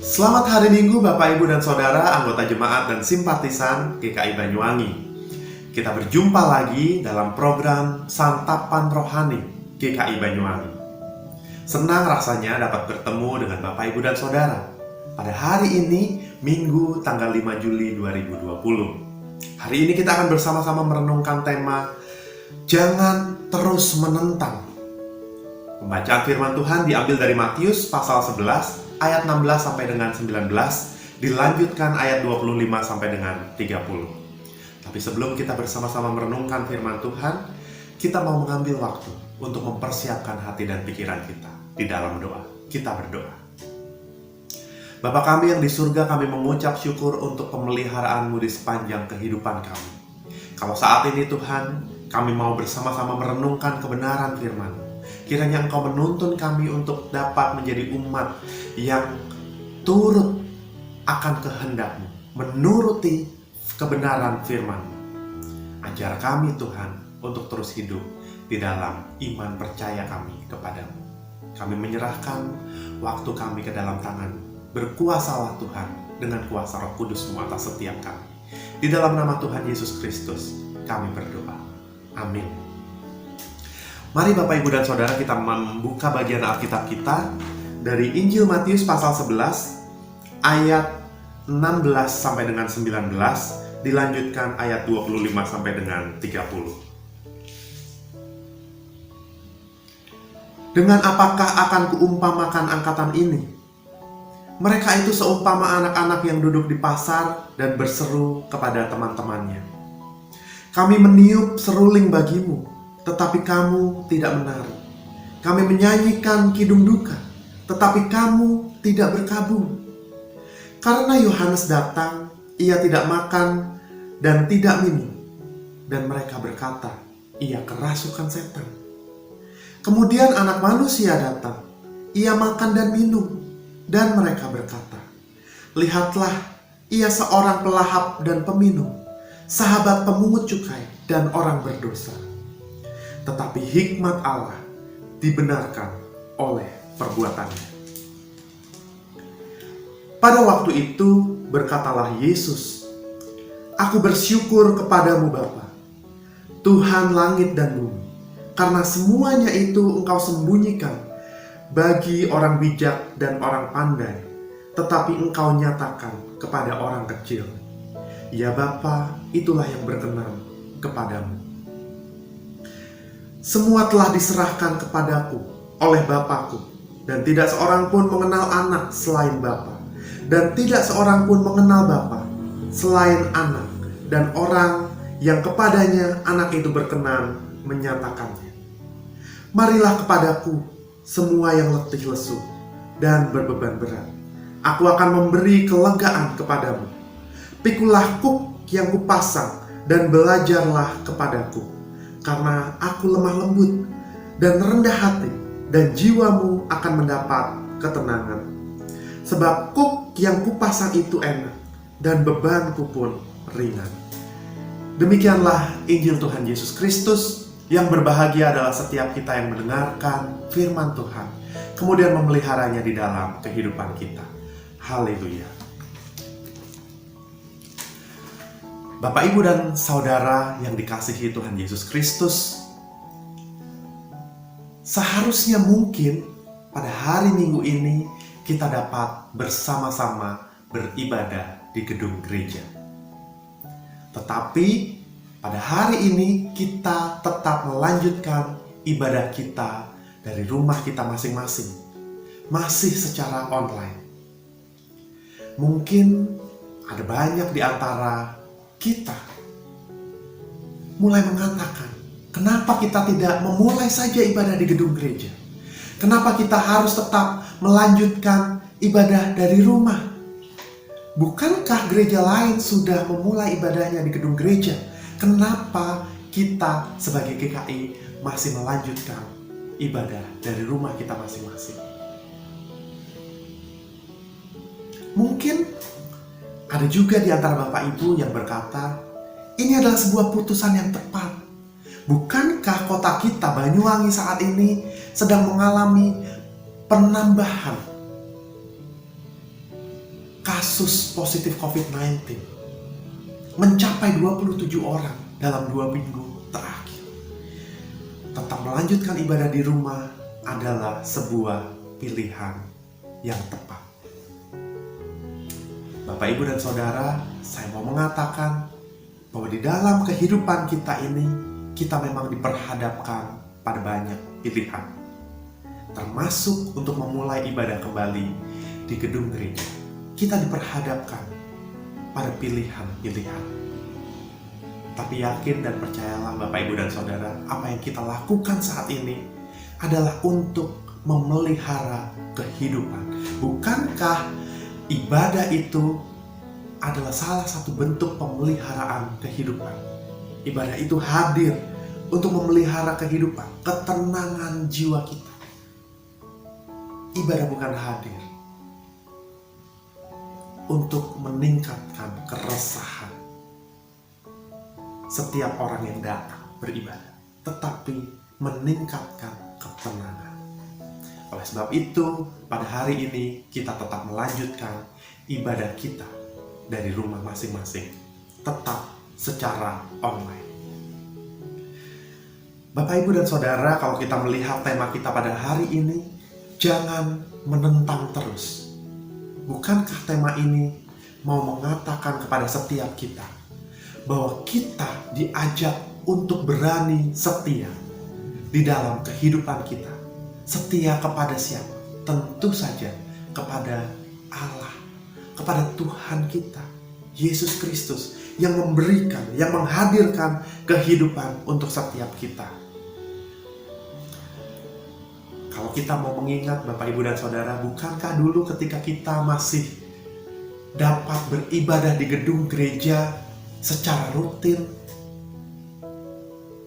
Selamat hari Minggu Bapak, Ibu, dan Saudara, anggota jemaat dan simpatisan GKI Banyuwangi. Kita berjumpa lagi dalam program Santapan Rohani GKI Banyuwangi. Senang rasanya dapat bertemu dengan Bapak, Ibu, dan Saudara pada hari ini, Minggu tanggal 5 Juli 2020. Hari ini kita akan bersama-sama merenungkan tema Jangan Terus Menentang. Pembacaan firman Tuhan diambil dari Matius pasal 11 ayat 16 sampai dengan 19, dilanjutkan ayat 25 sampai dengan 30. Tapi sebelum kita bersama-sama merenungkan firman Tuhan, kita mau mengambil waktu untuk mempersiapkan hati dan pikiran kita di dalam doa. Kita berdoa. Bapa kami yang di surga, kami mengucap syukur untuk pemeliharaan-Mu di sepanjang kehidupan kami. Kalau saat ini Tuhan, kami mau bersama-sama merenungkan kebenaran firman-Mu. Kiranya Engkau menuntun kami untuk dapat menjadi umat yang turut akan kehendak-Mu, menuruti kebenaran firman-Mu. Ajar kami Tuhan untuk terus hidup di dalam iman percaya kami kepadamu. Kami menyerahkan waktu kami ke dalam tangan-Mu. Berkuasalah Tuhan dengan kuasa Roh Kudus-Mu atas setiap kami. Di dalam nama Tuhan Yesus Kristus kami berdoa. Amin. Mari Bapak, Ibu, dan Saudara, kita membuka bagian Alkitab kita dari Injil Matius pasal 11 ayat 16 sampai dengan 19, dilanjutkan ayat 25 sampai dengan 30. Dengan apakah akan kuumpamakan angkatan ini? Mereka itu seumpama anak-anak yang duduk di pasar dan berseru kepada teman-temannya. Kami meniup seruling bagimu, tetapi kamu tidak menari. Kami menyanyikan kidung duka, tetapi kamu tidak berkabung. Karena Yohanes datang, ia tidak makan dan tidak minum. Dan mereka berkata, ia kerasukan setan. Kemudian Anak Manusia datang, ia makan dan minum. Dan mereka berkata, lihatlah, ia seorang pelahap dan peminum, sahabat pemungut cukai dan orang berdosa. Tetapi hikmat Allah dibenarkan oleh perbuatannya. Pada waktu itu berkatalah Yesus, aku bersyukur kepadamu Bapa, Tuhan langit dan bumi, karena semuanya itu Engkau sembunyikan bagi orang bijak dan orang pandai, tetapi Engkau nyatakan kepada orang kecil. Ya Bapa, itulah yang berkenan kepadamu. Semua telah diserahkan kepadaku oleh Bapakku, dan tidak seorang pun mengenal anak selain Bapa, dan tidak seorang pun mengenal Bapa selain anak, dan orang yang kepadanya anak itu berkenan menyatakannya. Marilah kepadaku semua yang letih lesu dan berbeban berat, aku akan memberi kelegaan kepadamu. Pikulah kuk yang kupasang dan belajarlah kepadaku, karena aku lemah lembut dan rendah hati, dan jiwamu akan mendapat ketenangan. Sebab kuk yang kupasang itu enak, dan bebanku pun ringan. Demikianlah Injil Tuhan Yesus Kristus. Yang berbahagia adalah setiap kita yang mendengarkan firman Tuhan, kemudian memeliharanya di dalam kehidupan kita. Haleluya. Bapak, Ibu, dan Saudara yang dikasihi Tuhan Yesus Kristus, seharusnya mungkin pada hari Minggu ini kita dapat bersama-sama beribadah di gedung gereja. Tetapi pada hari ini kita tetap melanjutkan ibadah kita dari rumah kita masing-masing, masih secara online. Mungkin ada banyak di antara kita mulai mengatakan, kenapa kita tidak memulai saja ibadah di gedung gereja? Kenapa kita harus tetap melanjutkan ibadah dari rumah? Bukankah gereja lain sudah memulai ibadahnya di gedung gereja? Kenapa kita sebagai GKI masih melanjutkan ibadah dari rumah kita masing-masing? Mungkin ada juga di antara Bapak Ibu yang berkata, ini adalah sebuah putusan yang tepat. Bukankah kota kita, Banyuwangi, saat ini sedang mengalami penambahan kasus positif COVID-19 mencapai 27 orang dalam 2 minggu terakhir. Tetap melanjutkan ibadah di rumah adalah sebuah pilihan yang tepat. Bapak, Ibu, dan Saudara, saya mau mengatakan bahwa di dalam kehidupan kita ini, kita memang diperhadapkan pada banyak pilihan. Termasuk untuk memulai ibadah kembali di gedung gereja. Kita diperhadapkan pada pilihan-pilihan. Tapi yakin dan percayalah Bapak, Ibu, dan Saudara, apa yang kita lakukan saat ini adalah untuk memelihara kehidupan. Bukankah ibadah itu adalah salah satu bentuk pemeliharaan kehidupan? Ibadah itu hadir untuk memelihara kehidupan, ketenangan jiwa kita. Ibadah bukan hadir untuk meningkatkan keresahan setiap orang yang datang beribadah, tetapi meningkatkan ketenangan. Oleh sebab itu, pada hari ini kita tetap melanjutkan ibadah kita dari rumah masing-masing, tetap secara online. Bapak, Ibu, dan Saudara, kalau kita melihat tema kita pada hari ini, jangan menentang terus. Bukankah tema ini mau mengatakan kepada setiap kita bahwa kita diajak untuk berani setia di dalam kehidupan kita? Setia kepada siapa? Tentu saja kepada Allah, kepada Tuhan kita, Yesus Kristus, yang memberikan, yang menghadirkan kehidupan untuk setiap kita. Kalau kita mau mengingat Bapak, Ibu, dan Saudara, bukankah dulu ketika kita masih dapat beribadah di gedung gereja secara rutin,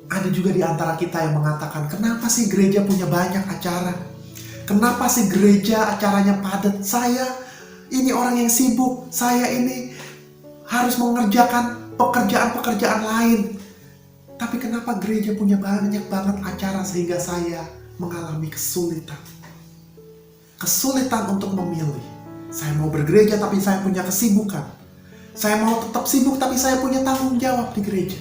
ada juga di antara kita yang mengatakan, kenapa sih gereja punya banyak acara? Kenapa sih gereja acaranya padat? Saya ini orang yang sibuk, saya ini harus mengerjakan pekerjaan-pekerjaan lain. Tapi kenapa gereja punya banyak banget acara sehingga saya mengalami kesulitan? Kesulitan untuk memilih. Saya mau bergereja tapi saya punya kesibukan. Saya mau tetap sibuk tapi saya punya tanggung jawab di gereja.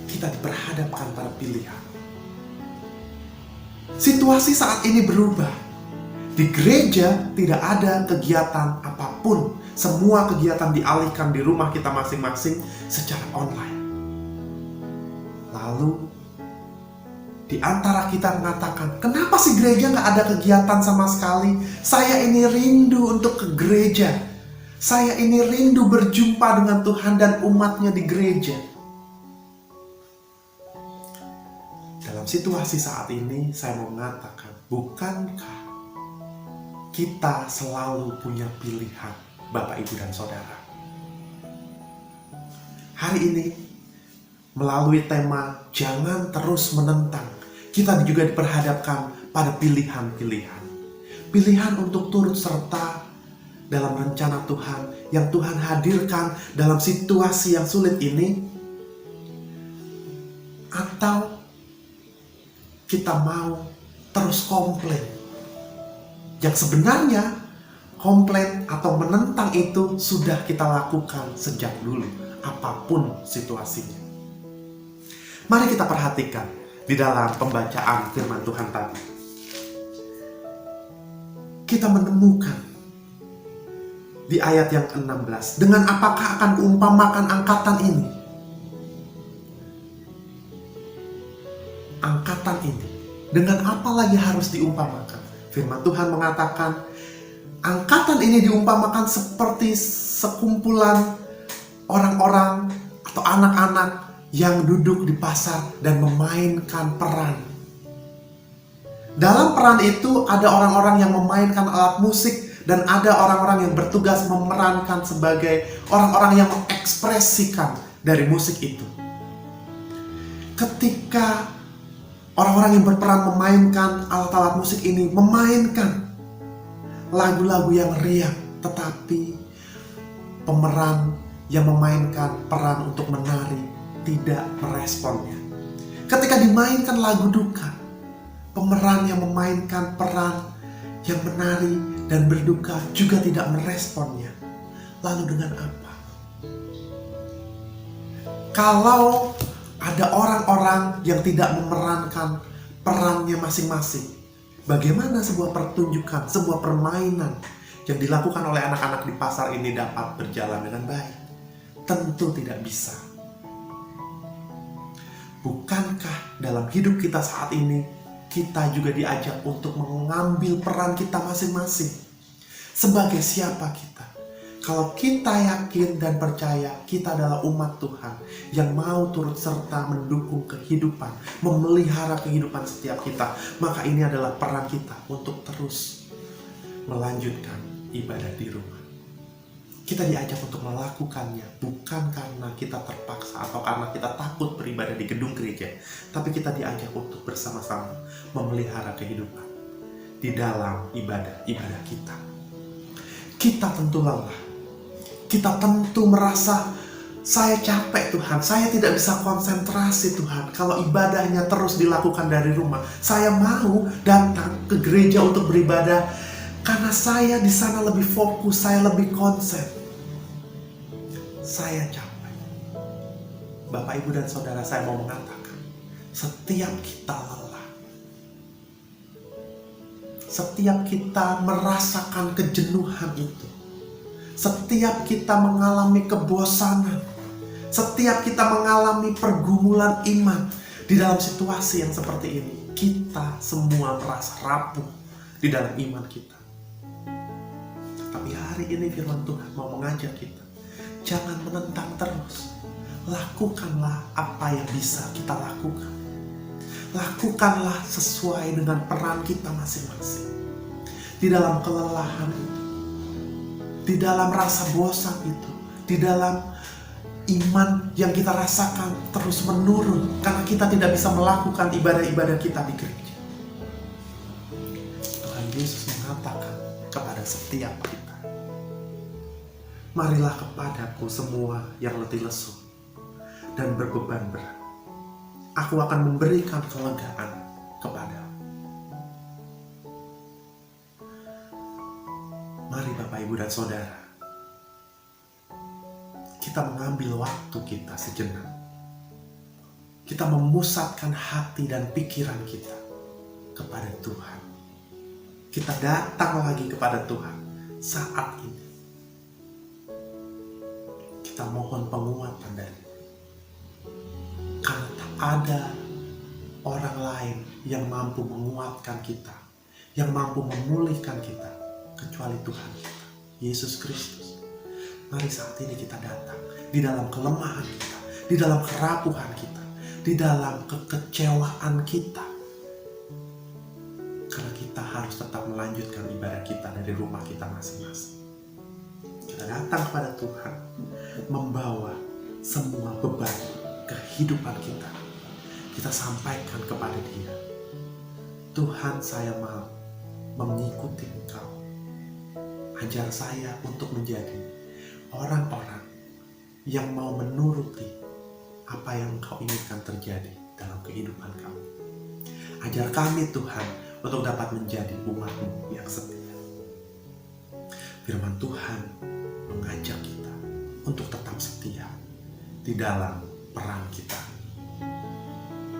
Kita diperhadapkan pada pilihan. Situasi saat ini berubah. Di gereja tidak ada kegiatan apapun. Semua kegiatan dialihkan di rumah kita masing-masing secara online. Lalu di antara kita mengatakan, kenapa sih gereja gak ada kegiatan sama sekali? Saya ini rindu untuk ke gereja. Saya ini rindu berjumpa dengan Tuhan dan umatnya di gereja. Dalam situasi saat ini, saya mau mengatakan, bukankah kita selalu punya pilihan, Bapak, Ibu, dan Saudara? Hari ini, melalui tema jangan terus menentang, kita juga diperhadapkan pada pilihan-pilihan. Pilihan untuk turut serta dalam rencana Tuhan yang Tuhan hadirkan dalam situasi yang sulit ini, atau kita mau terus komplain. Yang sebenarnya komplain atau menentang itu sudah kita lakukan sejak dulu, apapun situasinya. Mari kita perhatikan di dalam pembacaan firman Tuhan tadi. Kita menemukan di ayat yang ke-16, dengan apakah akan kuumpamakan angkatan ini? Angkatan ini, dengan apa lagi harus diumpamakan? Firman Tuhan mengatakan, angkatan ini diumpamakan seperti sekumpulan orang-orang atau anak-anak yang duduk di pasar dan memainkan peran. Dalam peran itu ada orang-orang yang memainkan alat musik dan ada orang-orang yang bertugas memerankan sebagai orang-orang yang mengekspresikan dari musik itu. Ketika orang-orang yang berperan memainkan alat-alat musik ini memainkan lagu-lagu yang riang, tetapi pemeran yang memainkan peran untuk menari tidak meresponnya. Ketika dimainkan lagu duka, pemeran yang memainkan peran yang menari dan berduka juga tidak meresponnya. Lalu dengan apa? Kalau ada orang-orang yang tidak memerankan perannya masing-masing, bagaimana sebuah pertunjukan, sebuah permainan yang dilakukan oleh anak-anak di pasar ini dapat berjalan dengan baik? Tentu tidak bisa. Bukankah dalam hidup kita saat ini, kita juga diajak untuk mengambil peran kita masing-masing? Sebagai siapa kita? Kalau kita yakin dan percaya kita adalah umat Tuhan yang mau turut serta mendukung kehidupan, memelihara kehidupan setiap kita, maka ini adalah peran kita untuk terus melanjutkan ibadah di rumah. Kita diajak untuk melakukannya bukan karena kita terpaksa atau karena kita takut beribadah di gedung gereja, tapi kita diajak untuk bersama-sama memelihara kehidupan di dalam ibadah kita. Kita tentu lelah. Kita tentu merasa, saya capek Tuhan, saya tidak bisa konsentrasi Tuhan kalau ibadahnya terus dilakukan dari rumah. Saya mau datang ke gereja untuk beribadah karena saya di sana lebih fokus, saya lebih konsen. Saya capek. Bapak, Ibu, dan Saudara, saya mau mengatakan, setiap kita lelah, setiap kita merasakan kejenuhan itu, setiap kita mengalami kebosanan, setiap kita mengalami pergumulan iman di dalam situasi yang seperti ini, kita semua merasa rapuh di dalam iman kita. Tapi hari ini firman Tuhan mau mengajak kita, jangan menentang terus. Lakukanlah apa yang bisa kita lakukan. Lakukanlah sesuai dengan peran kita masing-masing. Di dalam kelelahan itu, di dalam rasa bosan itu, di dalam iman yang kita rasakan terus menurun karena kita tidak bisa melakukan ibadah-ibadah kita di gereja. Tuhan Yesus mengatakan kepada setiap kita, marilah kepadaku semua yang letih lesu dan berbeban berat. Aku akan memberikan kelegaan kepadamu. Mari Bapak, Ibu, dan Saudara, kita mengambil waktu kita sejenak. Kita memusatkan hati dan pikiran kita kepada Tuhan. Kita datang lagi kepada Tuhan saat ini. Kita mohon penguatan dari Dia. Karena tak ada orang lain yang mampu menguatkan kita, yang mampu memulihkan kita, kecuali Tuhan kita, Yesus Kristus. Mari saat ini kita datang di dalam kelemahan kita, di dalam kerapuhan kita, di dalam kekecewaan kita. Karena kita harus tetap melanjutkan ibadah kita dari rumah kita masing-masing. Kita datang kepada Tuhan, membawa semua beban kehidupan kita. Kita sampaikan kepada Dia. Tuhan, saya mau mengikuti Engkau. Ajar saya untuk menjadi orang-orang yang mau menuruti apa yang Engkau inginkan terjadi dalam kehidupan kami. Ajar kami Tuhan untuk dapat menjadi umat-Mu yang setia. Firman Tuhan mengajak kita untuk tetap setia di dalam peran kita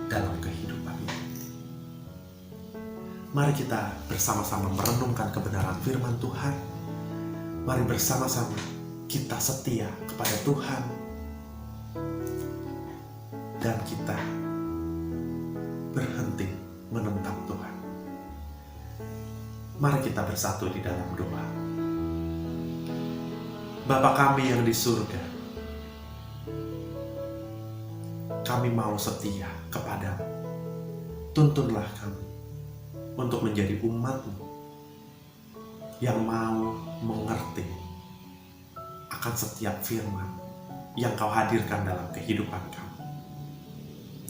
dalam kehidupan ini. Mari kita bersama-sama merenungkan kebenaran firman Tuhan. Mari bersama-sama kita setia kepada Tuhan dan kita berhenti menentang Tuhan. Mari kita bersatu di dalam doa. Bapa kami yang di surga, kami mau setia kepadamu. Tuntunlah kami untuk menjadi umat-Mu yang mau mengerti akan setiap firman yang Kau hadirkan dalam kehidupan kami.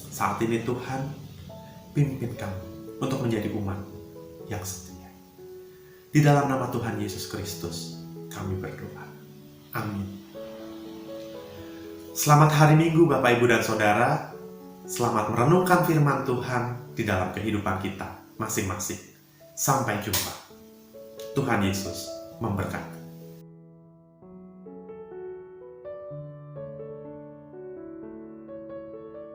Saat ini Tuhan, pimpin kami untuk menjadi umat yang setia. Di dalam nama Tuhan Yesus Kristus kami berdoa. Amin. Selamat hari Minggu Bapak, Ibu, dan Saudara. Selamat merenungkan firman Tuhan di dalam kehidupan kita masing-masing. Sampai jumpa. Tuhan Yesus memberkati.